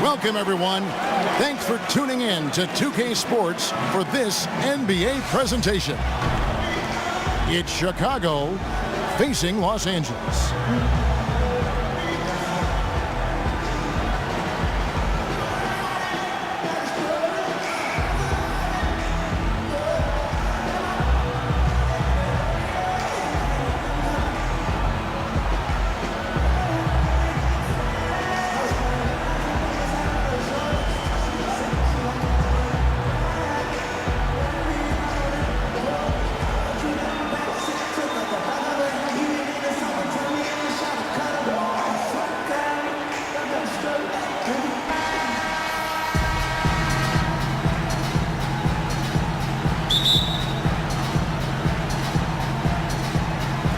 Welcome, everyone. Thanks for tuning in to 2K Sports for this NBA presentation. It's Chicago facing Los Angeles.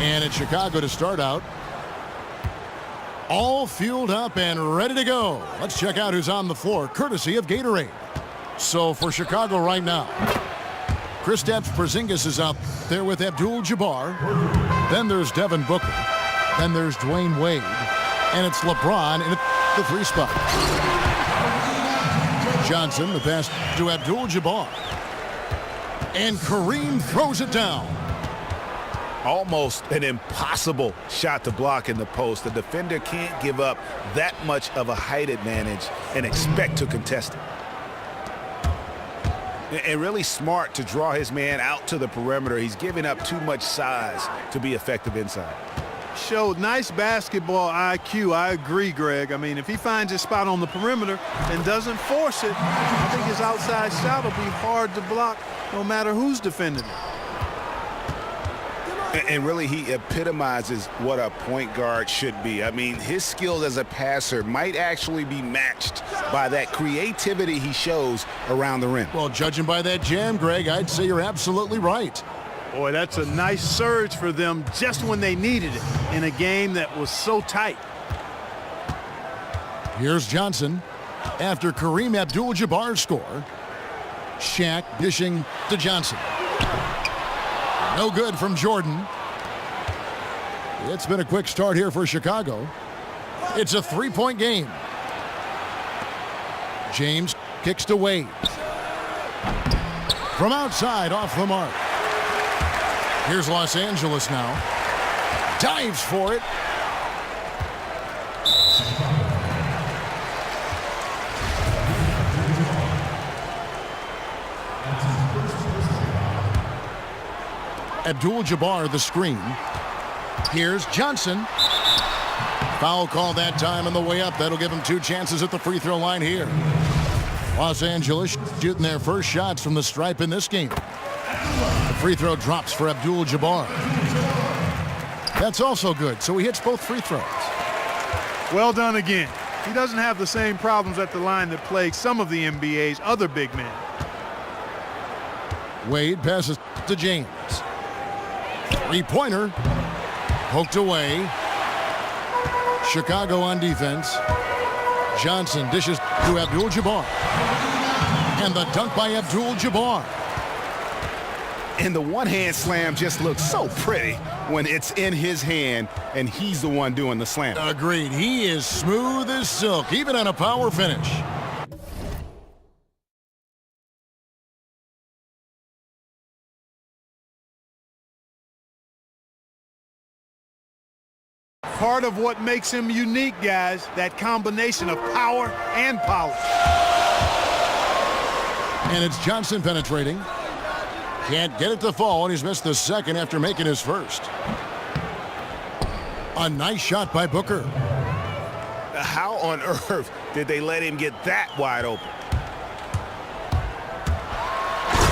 And it's Chicago to start out. All fueled up and ready to go. Let's check out who's on the floor, courtesy of Gatorade. So for Chicago right now, Kristaps Porzingis is out there with Abdul-Jabbar. Then there's Devin Booker. Then there's Dwayne Wade. And it's LeBron in the 3 spot. Johnson, the pass to Abdul-Jabbar. And Kareem throws it down. Almost an impossible shot to block in the post. The defender can't give up that much of a height advantage and expect to contest it. And really smart to draw his man out to the perimeter. He's giving up too much size to be effective inside. Showed nice basketball IQ. I agree, Greg. I mean, if he finds his spot on the perimeter and doesn't force it, I think his outside shot will be hard to block no matter who's defending it. And really, he epitomizes what a point guard should be. I mean, his skills as a passer might actually be matched by that creativity he shows around the rim. Well, judging by that jam, Greg, I'd say you're absolutely right. Boy, that's a nice surge for them just when they needed it in a game that was so tight. Here's Johnson after Kareem Abdul-Jabbar's score. Shaq dishing to Johnson. No good from Jordan. It's been a quick start here for Chicago. It's a 3-point game. James kicks to Wade. From outside, off the mark. Here's Los Angeles now. Dives for it. Abdul-Jabbar the screen. Here's Johnson. Foul call that time on the way up. That'll give him 2 chances at the free throw line here. Los Angeles shooting their first shots from the stripe in this game. The free throw drops for Abdul-Jabbar. That's also good, so he hits both free throws. Well done again. He doesn't have the same problems at the line that plague some of the NBA's other big men. Wade passes to James. 3-pointer. Poked away. Chicago on defense. Johnson dishes to Abdul-Jabbar. And the dunk by Abdul-Jabbar. And the one-hand slam just looks so pretty when it's in his hand and he's the one doing the slam. Agreed. He is smooth as silk, even on a power finish. Part of what makes him unique, guys, that combination of power and polish. And it's Johnson penetrating. Can't get it to fall, and he's missed the second after making his first. A nice shot by Booker. How on earth did they let him get that wide open?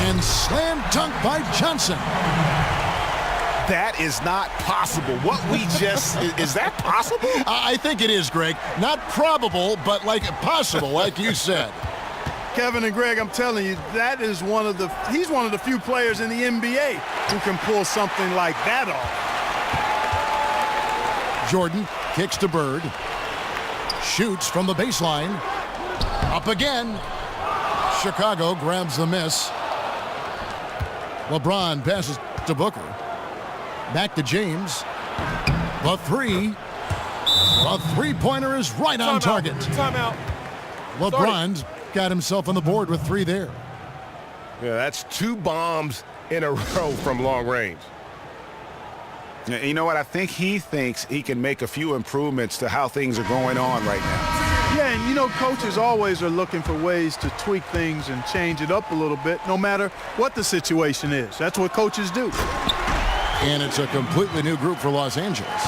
And slam dunk by Johnson. That is not possible. What we just, is that possible? I think it is, Greg. Not probable, but like possible, like you said. Kevin and Greg, I'm telling you, that is he's one of the few players in the NBA who can pull something like that off. Jordan kicks to Bird. Shoots from the baseline. Up again. Chicago grabs the miss. LeBron passes to Booker. Back to James. The three. The three-pointer is right on target. Timeout. LeBron's got himself on the board with 3 there. Yeah, that's 2 bombs in a row from long range. You know what? I think he thinks he can make a few improvements to how things are going on right now. Yeah, and you know, coaches always are looking for ways to tweak things and change it up a little bit, no matter what the situation is. That's what coaches do. And it's a completely new group for Los Angeles.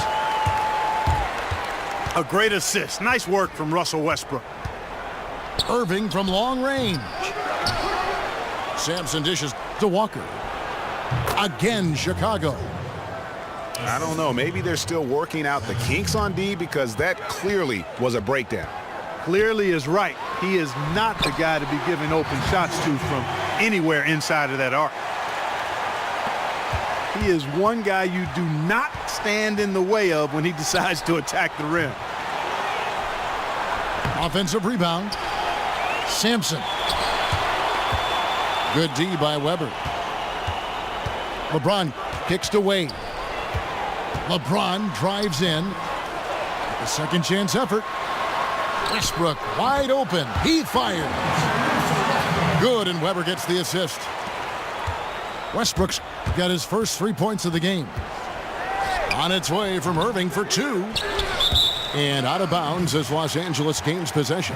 A great assist. Nice work from Russell Westbrook. Irving from long range. Sampson dishes to Walker. Again, Chicago. I don't know. Maybe they're still working out the kinks on D, because that clearly was a breakdown. Clearly is right. He is not the guy to be giving open shots to from anywhere inside of that arc. He is one guy you do not stand in the way of when he decides to attack the rim. Offensive rebound. Sampson. Good D by Weber. LeBron kicks to Wade. LeBron drives in. A second chance effort. Westbrook wide open. He fires. Good, and Weber gets the assist. Westbrook's got his first 3 points of the game. On its way from Irving for 2. And out of bounds as Los Angeles gains possession.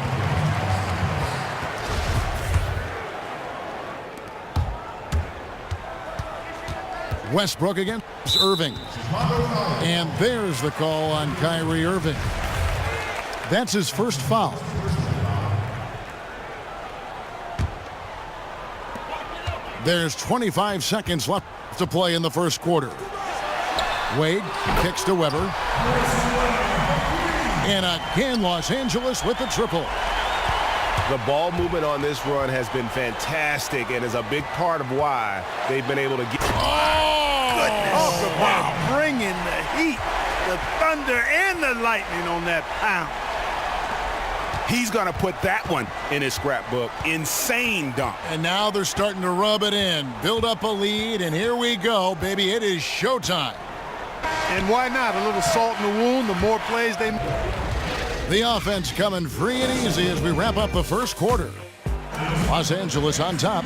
Westbrook against Irving. And there's the call on Kyrie Irving. That's his first foul. There's 25 seconds left to play in the first quarter. Wade kicks to Weber. And again, Los Angeles with the triple. The ball movement on this run has been fantastic and is a big part of why they've been able to get... Talk about bringing the heat, the thunder, and the lightning on that pound. He's going to put that one in his scrapbook. Insane dunk. And now they're starting to rub it in, build up a lead, and here we go, baby. It is showtime. And why not? A little salt in the wound, the more plays they... The offense coming free and easy as we wrap up the first quarter. Los Angeles on top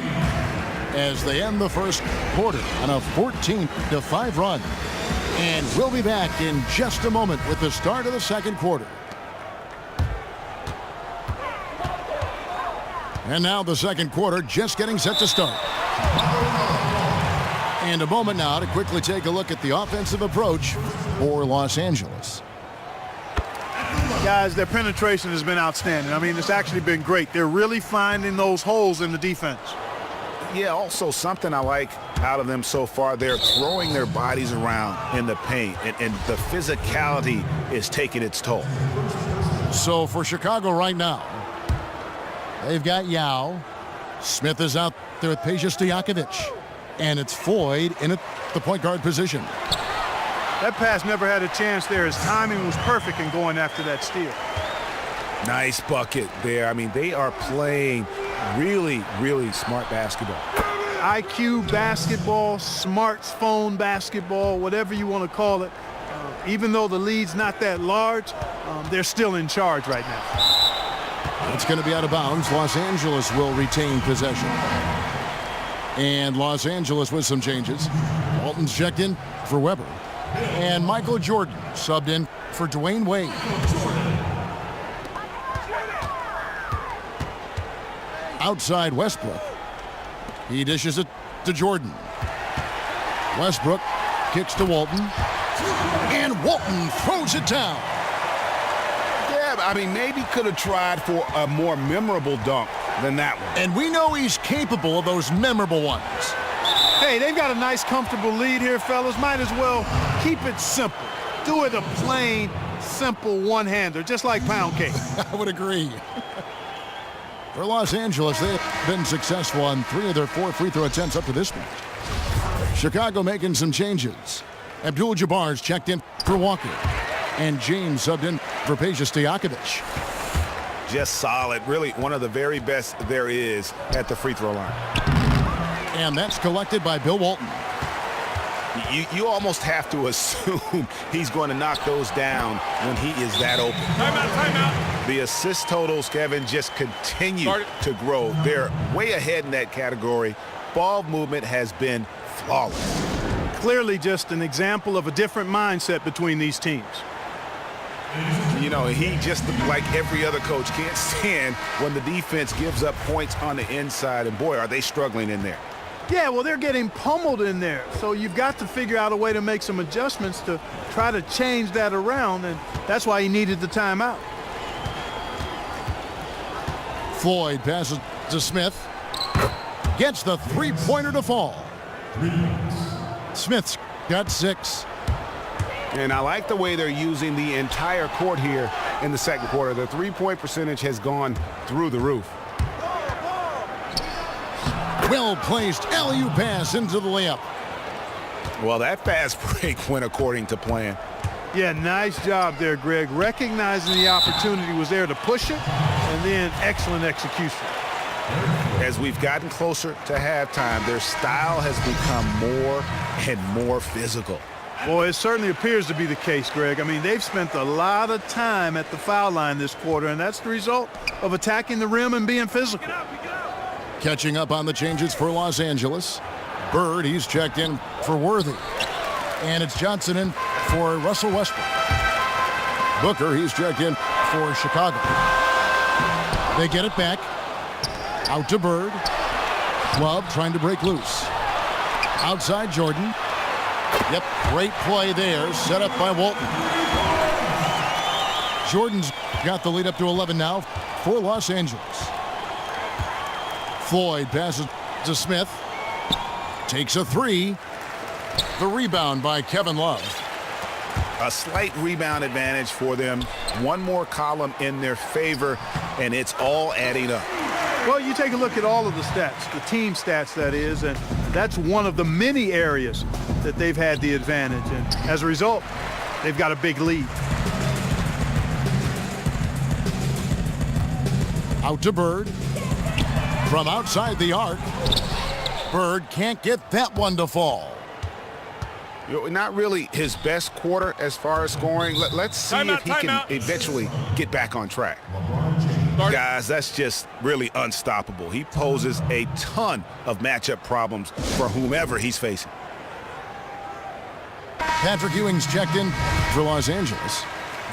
as they end the first quarter on a 14-5 run. And we'll be back in just a moment with the start of the second quarter. And now the second quarter just getting set to start. And a moment now to quickly take a look at the offensive approach for Los Angeles. Guys, their penetration has been outstanding. I mean, it's actually been great. They're really finding those holes in the defense. Yeah, also something I like out of them so far, they're throwing their bodies around in the paint, and the physicality is taking its toll. So for Chicago right now, they've got Yao. Smith is out there with Peja Stojakovic. And it's Floyd in at the point guard position. That pass never had a chance there. His timing was perfect in going after that steal. Nice bucket there. I mean, they are playing really, really smart basketball. IQ basketball, smartphone basketball, whatever you want to call it. Even though the lead's not that large, they're still in charge right now. It's going to be out of bounds. Los Angeles will retain possession. And Los Angeles with some changes. Walton's checked in for Weber. And Michael Jordan subbed in for Dwayne Wade. Outside Westbrook. He dishes it to Jordan. Westbrook kicks to Walton. And Walton throws it down. Yeah, I mean, maybe could have tried for a more memorable dunk than that one. And we know he's capable of those memorable ones. Hey, they've got a nice, comfortable lead here, fellas. Might as well keep it simple. Do it a plain, simple one-hander, just like pound cake. I would agree. For Los Angeles, they've been successful on 3 of their 4 free throw attempts up to this point. Chicago making some changes. Abdul-Jabbar's checked in for Walker. And James subbed in for Peja Stojakovic. Just solid. Really one of the very best there is at the free throw line. And that's collected by Bill Walton. You almost have to assume he's going to knock those down when he is that open. Timeout, timeout. The assist totals, Kevin, just continue to grow. They're way ahead in that category. Ball movement has been flawless. Clearly just an example of a different mindset between these teams. You know, he just, like every other coach, can't stand when the defense gives up points on the inside. And, boy, are they struggling in there. Yeah, well, they're getting pummeled in there. So you've got to figure out a way to make some adjustments to try to change that around, and that's why he needed the timeout. Floyd passes to Smith. Gets the three-pointer to fall. Smith's got 6. And I like the way they're using the entire court here in the second quarter. The three-point percentage has gone through the roof. Well-placed alley-oop pass into the layup. Well, that fast break went according to plan. Yeah, nice job there, Greg. Recognizing the opportunity was there to push it, and then excellent execution. As we've gotten closer to halftime, their style has become more and more physical. Well, it certainly appears to be the case, Greg. I mean, they've spent a lot of time at the foul line this quarter, and that's the result of attacking the rim and being physical. Catching up on the changes for Los Angeles. Bird, he's checked in for Worthy. And it's Johnson in for Russell Westbrook. Booker, he's checked in for Chicago. They get it back. Out to Bird. Love trying to break loose. Outside Jordan. Yep, great play there, set up by Walton. Jordan's got the lead up to 11 now for Los Angeles. Floyd passes to Smith. Takes a 3. The rebound by Kevin Love. A slight rebound advantage for them. One more column in their favor, and it's all adding up. Well, you take a look at all of the stats, the team stats, that is, and that's one of the many areas that they've had the advantage. And as a result, they've got a big lead. Out to Bird. From outside the arc. Bird can't get that one to fall. You know, not really his best quarter as far as scoring. Let's see if he can eventually get back on track. Guys, that's just really unstoppable. He poses a ton of matchup problems for whomever he's facing. Patrick Ewing's checked in for Los Angeles.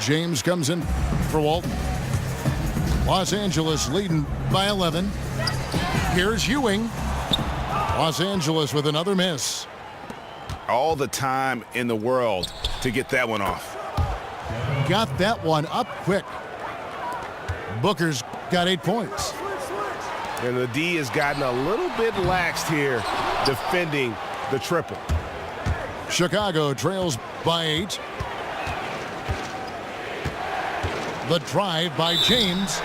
James comes in for Walton. Los Angeles leading by 11. Here's Ewing. Los Angeles with another miss. All the time in the world to get that one off. Got that one up quick. Booker's got 8 points. And the D has gotten a little bit laxed here defending the triple. Chicago trails by 8. The drive by James.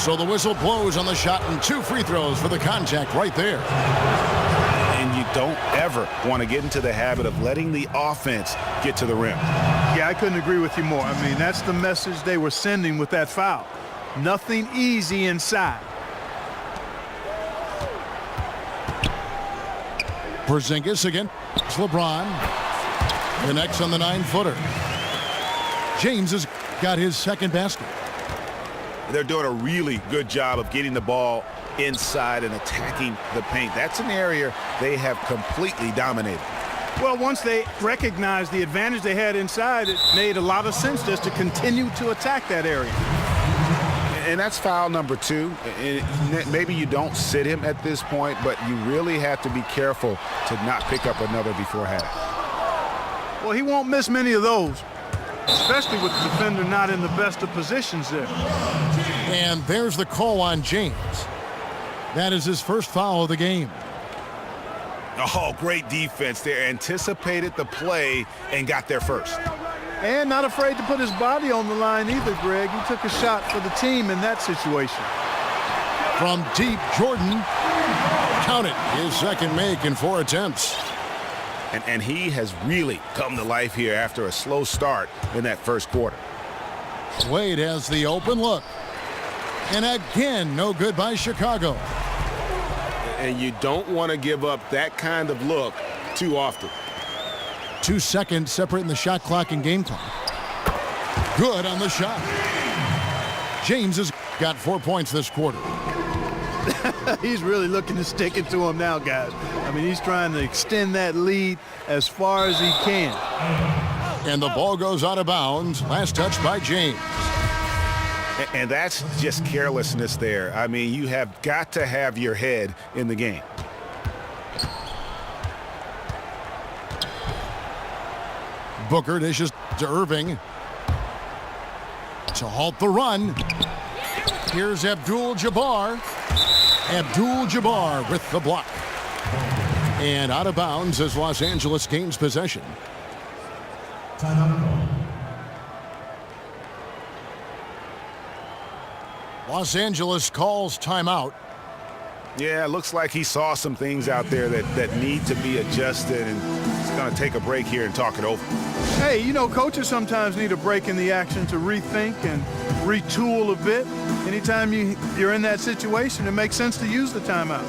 So the whistle blows on the shot and 2 free throws for the contact right there. And you don't ever want to get into the habit of letting the offense get to the rim. Yeah, I couldn't agree with you more. I mean, that's the message they were sending with that foul. Nothing easy inside. Porzingis again. It's LeBron. Connects on the 9-footer. James has got his second basket. They're doing a really good job of getting the ball inside and attacking the paint. That's an area they have completely dominated. Well, once they recognized the advantage they had inside, it made a lot of sense just to continue to attack that area. And that's foul number 2. And maybe you don't sit him at this point, but you really have to be careful to not pick up another before half. Well, he won't miss many of those, especially with the defender not in the best of positions there. And there's the call on James. That is his first foul of the game. Oh, great defense there. Anticipated the play and got there first. And not afraid to put his body on the line either, Greg. He took a shot for the team in that situation. From deep, Jordan. Count it. His second make in 4 attempts. And he has really come to life here after a slow start in that first quarter. Wade has the open look. And again, no good by Chicago. And you don't want to give up that kind of look too often. 2 seconds separating the shot clock and game clock. Good on the shot. James has got 4 points this quarter. He's really looking to stick it to him now, guys. I mean, he's trying to extend that lead as far as he can. And the ball goes out of bounds. Last touch by James. And that's just carelessness there. I mean, you have got to have your head in the game. Booker dishes to Irving to halt the run. Here's Abdul-Jabbar. Abdul-Jabbar with the block. And out of bounds as Los Angeles gains possession. Los Angeles calls timeout. Yeah, it looks like he saw some things out there that need to be adjusted, and he's going to take a break here and talk it over. Hey, you know, coaches sometimes need a break in the action to rethink and retool a bit. Anytime you're in that situation, it makes sense to use the timeout.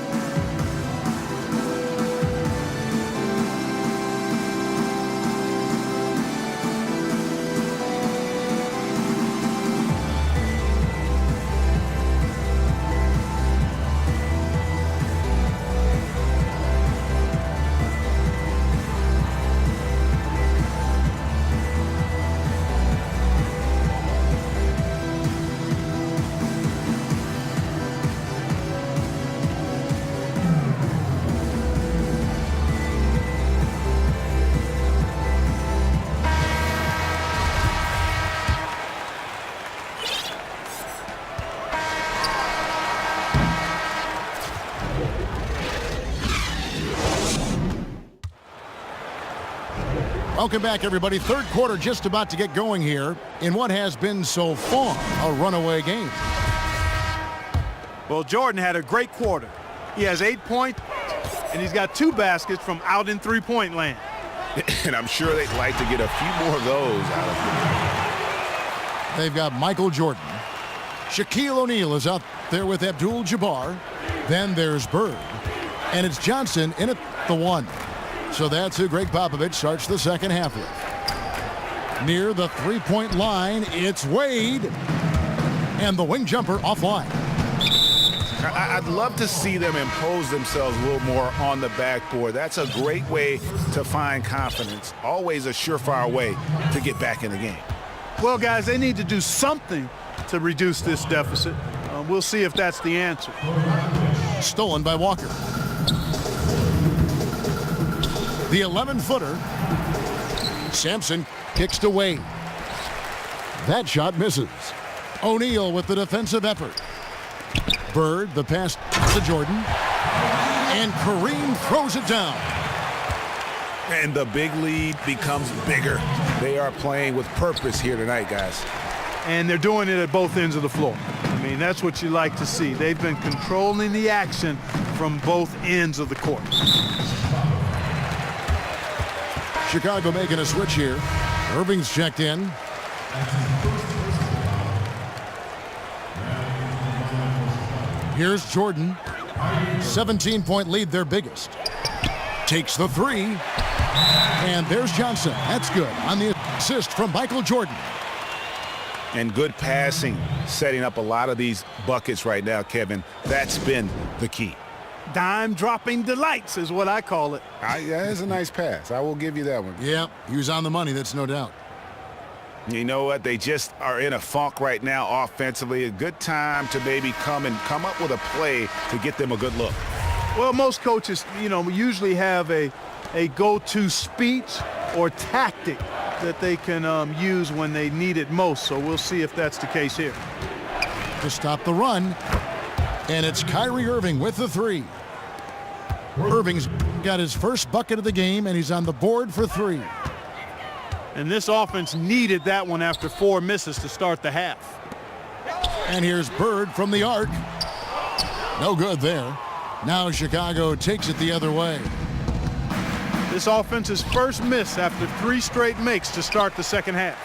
Welcome back, everybody. Third quarter just about to get going here in what has been so far a runaway game. Well, Jordan had a great quarter. He has 8 points, and he's got 2 baskets from out in three-point land. And I'm sure they'd like to get a few more of those out of him. They've got Michael Jordan. Shaquille O'Neal is out there with Abdul-Jabbar. Then there's Bird. And it's Johnson in at the 1. So that's who Greg Popovich starts the second half with. Near the three-point line, it's Wade. And the wing jumper offline. I'd love to see them impose themselves a little more on the backboard. That's a great way to find confidence. Always a surefire way to get back in the game. Well, guys, they need to do something to reduce this deficit. We'll see if that's the answer. Stolen by Walker. The 11-footer. Sampson kicks to Wade. That shot misses. O'Neal with the defensive effort. Bird, the pass to Jordan. And Kareem throws it down. And the big lead becomes bigger. They are playing with purpose here tonight, guys. And they're doing it at both ends of the floor. I mean, that's what you like to see. They've been controlling the action from both ends of the court. Chicago making a switch here. Irving's checked in. Here's Jordan. 17-point lead, their biggest. Takes the 3. And there's Johnson. That's good on the assist from Michael Jordan. And good passing, setting up a lot of these buckets right now, Kevin. That's been the key. Dime-dropping delights is what I call it. Yeah, it's a nice pass. I will give you that one. Yeah, he was on the money, that's no doubt. You know what? They just are in a funk right now offensively. A good time to maybe come up with a play to get them a good look. Well, most coaches, usually have a go-to speech or tactic that they can use when they need it most. So we'll see if that's the case here. To stop the run. And it's Kyrie Irving with the 3. Irving's got his first bucket of the game, and he's on the board for 3. And this offense needed that one after 4 misses to start the half. And here's Bird from the arc. No good there. Now Chicago takes it the other way. This offense's first miss after 3 straight makes to start the second half.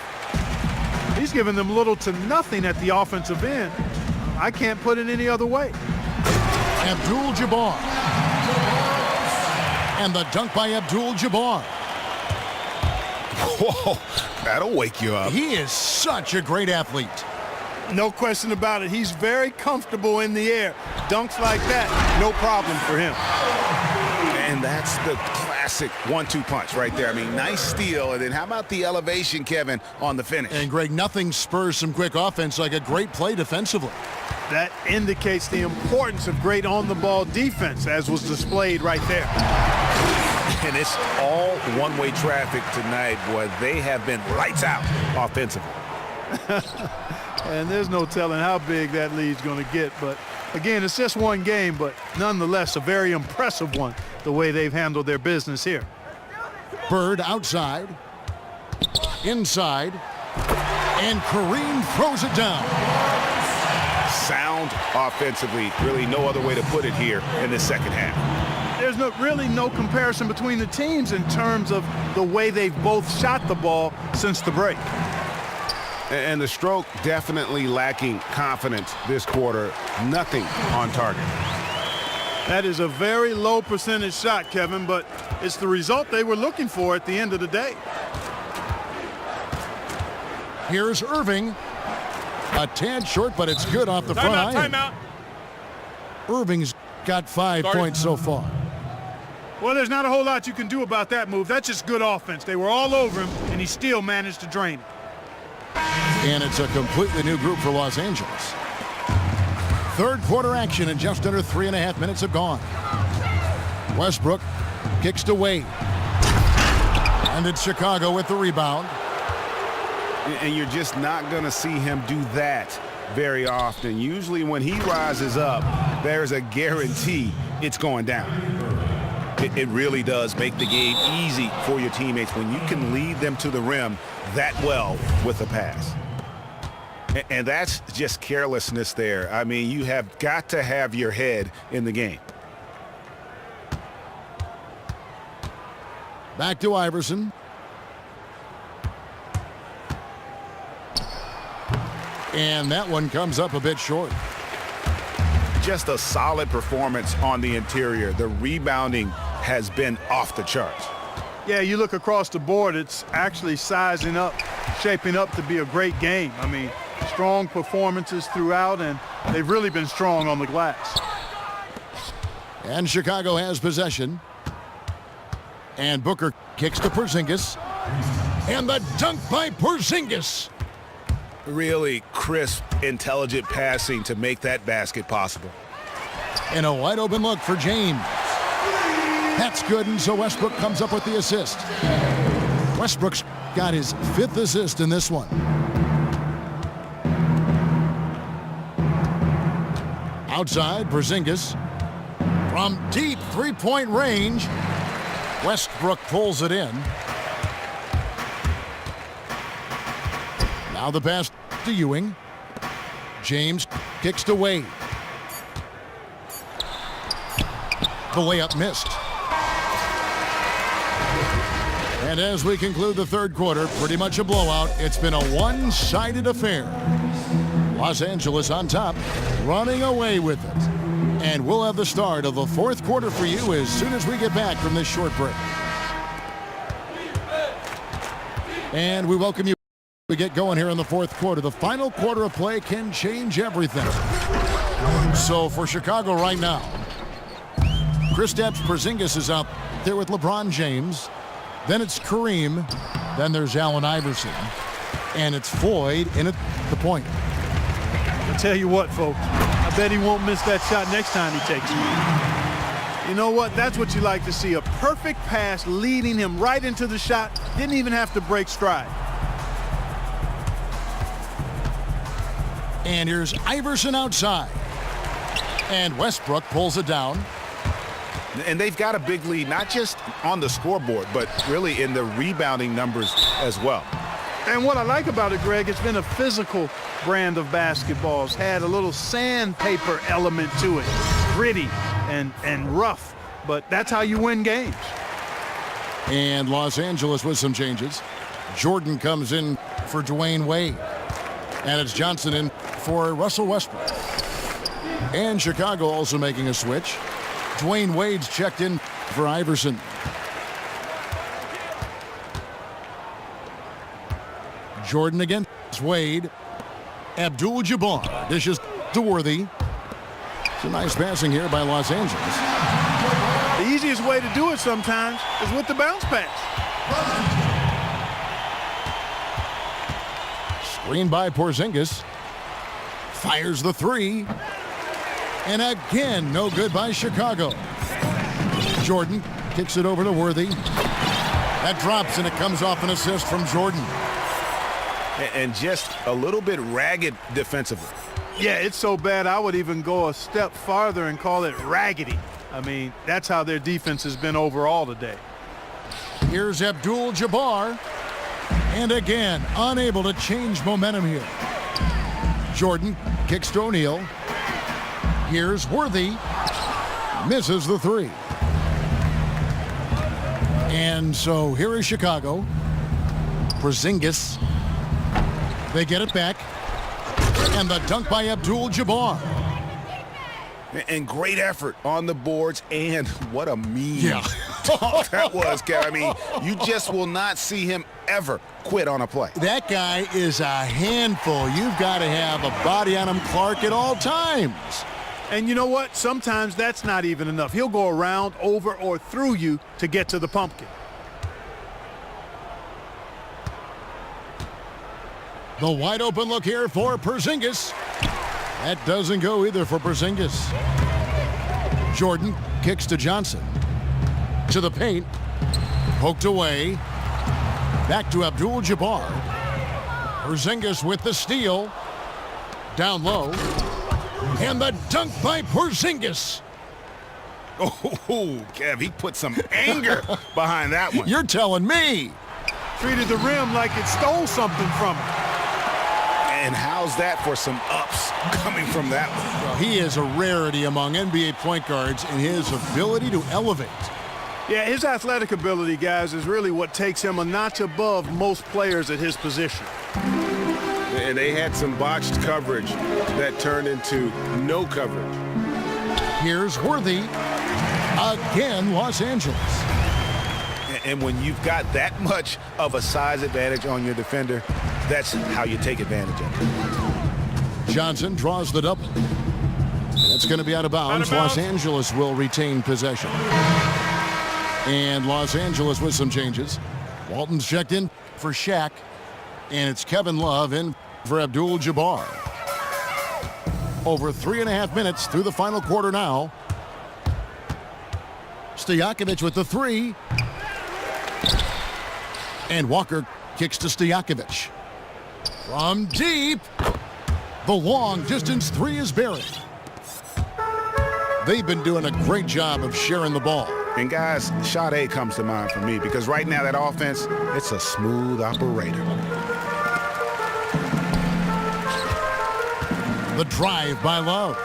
He's given them little to nothing at the offensive end. I can't put it any other way. Abdul-Jabbar. And the dunk by Abdul-Jabbar. Whoa, that'll wake you up. He is such a great athlete. No question about it. He's very comfortable in the air. Dunks like that, no problem for him. And that's the classic 1-2 punch right there. I mean, nice steal. And then how about the elevation, Kevin, on the finish? And, Greg, nothing spurs some quick offense like a great play defensively. That indicates the importance of great on-the-ball defense, as was displayed right there. And it's all one-way traffic tonight, boy. They have been lights out offensively. And there's no telling how big that lead's going to get. But, again, it's just one game, but nonetheless a very impressive one, the way they've handled their business here. Bird outside, inside, and Kareem throws it down. Sound offensively, really no other way to put it here in the second half. There's really no comparison between the teams in terms of the way they've both shot the ball since the break. And the stroke definitely lacking confidence this quarter. Nothing on target. That is a very low percentage shot, Kevin, but it's the result they were looking for at the end of the day. Here's Irving. A tad short, but it's good off the front iron. Timeout. Irving's got 5 points so far. Well, there's not a whole lot you can do about that move. That's just good offense. They were all over him, and he still managed to drain it. And it's a completely new group for Los Angeles. Third quarter action, and just under 3.5 minutes have gone. Westbrook kicks to Wade. And it's Chicago with the rebound. And you're just not going to see him do that very often. Usually when he rises up, there's a guarantee it's going down. It really does make the game easy for your teammates when you can lead them to the rim that well with a pass. And that's just carelessness there. I mean, you have got to have your head in the game. Back to Iverson. And that one comes up a bit short. Just a solid performance on the interior. The rebounding has been off the charts. Yeah, you look across the board, it's actually sizing up, shaping up to be a great game. I mean, strong performances throughout, and they've really been strong on the glass. And Chicago has possession. And Booker kicks to Porzingis. And the dunk by Porzingis. Really crisp, intelligent passing to make that basket possible. And a wide open look for James. That's good, and so Westbrook comes up with the assist. Westbrook's got his 5th assist in this one. Outside, Porzingis. From deep three-point range, Westbrook pulls it in. Now the pass to Ewing. James kicks to Wade. The layup missed. And as we conclude the third quarter, pretty much a blowout. It's been a one-sided affair. Los Angeles on top, running away with it. And we'll have the start of the fourth quarter for you as soon as we get back from this short break. And we welcome you. We get going here in the fourth quarter. The final quarter of play can change everything. So for Chicago right now, Kristaps Porzingis is out there with LeBron James. Then it's Kareem. Then there's Allen Iverson. And it's Floyd in at the point. I'll tell you what, folks. I bet he won't miss that shot next time he takes it. You know what? That's what you like to see. A perfect pass leading him right into the shot. Didn't even have to break stride. And here's Iverson outside. And Westbrook pulls it down. And they've got a big lead, not just on the scoreboard, but really in the rebounding numbers as well. And what I like about it, Greg, it's been a physical brand of basketball. It's had a little sandpaper element to it. Gritty and rough, but that's how you win games. And Los Angeles with some changes. Jordan comes in for Dwayne Wade. And it's Johnson in for Russell Westbrook. And Chicago also making a switch. Dwayne Wade's checked in for Iverson. Jordan against Wade. Abdul-Jabbar dishes to Worthy. It's a nice passing here by Los Angeles. The easiest way to do it sometimes is with the bounce pass. Screen by Porzingis. Fires the three. And again, no good by Chicago. Jordan kicks it over to Worthy. That drops, and it comes off an assist from Jordan. And just a little bit ragged defensively. Yeah, it's so bad I would even go a step farther and call it raggedy. I mean, that's how their defense has been overall today. Here's Abdul-Jabbar. And again, unable to change momentum here. Jordan kicks to O'Neal. Here's Worthy. Misses the three. And so here is Chicago. Porzingis. They get it back. And the dunk by Abdul-Jabbar. And great effort on the boards, and what a mean dunk that was, Kev. I mean, you just will not see him ever quit on a play. That guy is a handful. You've got to have a body on him, Clark, at all times. And you know what? Sometimes that's not even enough. He'll go around, over, or through you to get to the pumpkin. The wide open look here for Porzingis. That doesn't go either for Porzingis. Jordan kicks to Johnson. To the paint. Poked away. Back to Abdul-Jabbar. Porzingis with the steal. Down low. And the dunk by Porzingis. Oh, Kev, he put some anger behind that one. You're telling me. Treated the rim like it stole something from him. And how's that for some ups coming from that one? Well, he is a rarity among NBA point guards in his ability to elevate. Yeah, his athletic ability, guys, is really what takes him a notch above most players at his position. And they had some botched coverage that turned into no coverage. Here's Worthy. Again, Los Angeles. And when you've got that much of a size advantage on your defender, that's how you take advantage of it. Johnson draws the double. That's going to be out of bounds. Los Angeles will retain possession. And Los Angeles with some changes. Walton's checked in for Shaq. And it's Kevin Love in for Abdul-Jabbar. Over 3.5 minutes through the final quarter now. Stojakovic with the three. And Walker kicks to Stojakovic. From deep, the long distance three is buried. They've been doing a great job of sharing the ball. And guys, shot A comes to mind for me because right now that offense, it's a smooth operator. The drive by Love.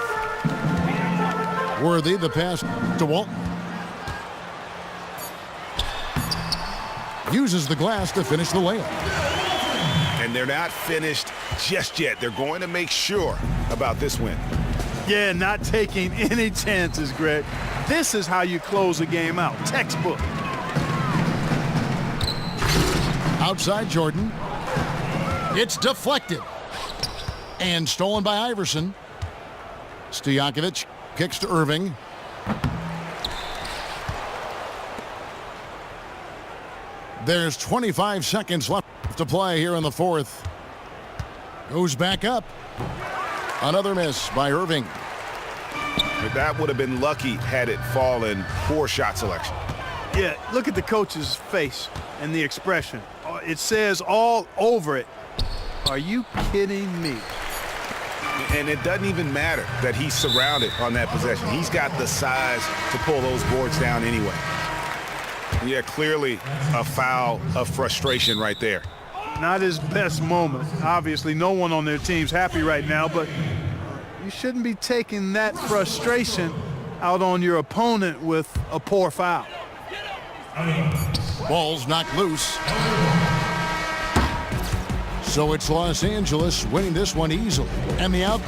Worthy, the pass to Walton. Uses the glass to finish the layup. And they're not finished just yet. They're going to make sure about this win. Yeah, not taking any chances, Greg. This is how you close a game out. Textbook. Outside Jordan. It's deflected. And stolen by Iverson. Stojakovic kicks to Irving. There's 25 seconds left to play here in the fourth. Goes back up. Another miss by Irving. But that would have been lucky had it fallen. Poor shot selection. Yeah, look at the coach's face and the expression. It says all over it, are you kidding me? And it doesn't even matter that he's surrounded on that possession. He's got the size to pull those boards down anyway. Yeah, clearly a foul of frustration right there. Not his best moment. Obviously, no one on their team's happy right now, but you shouldn't be taking that frustration out on your opponent with a poor foul. Ball's knocked loose. So it's Los Angeles winning this one easily. And the out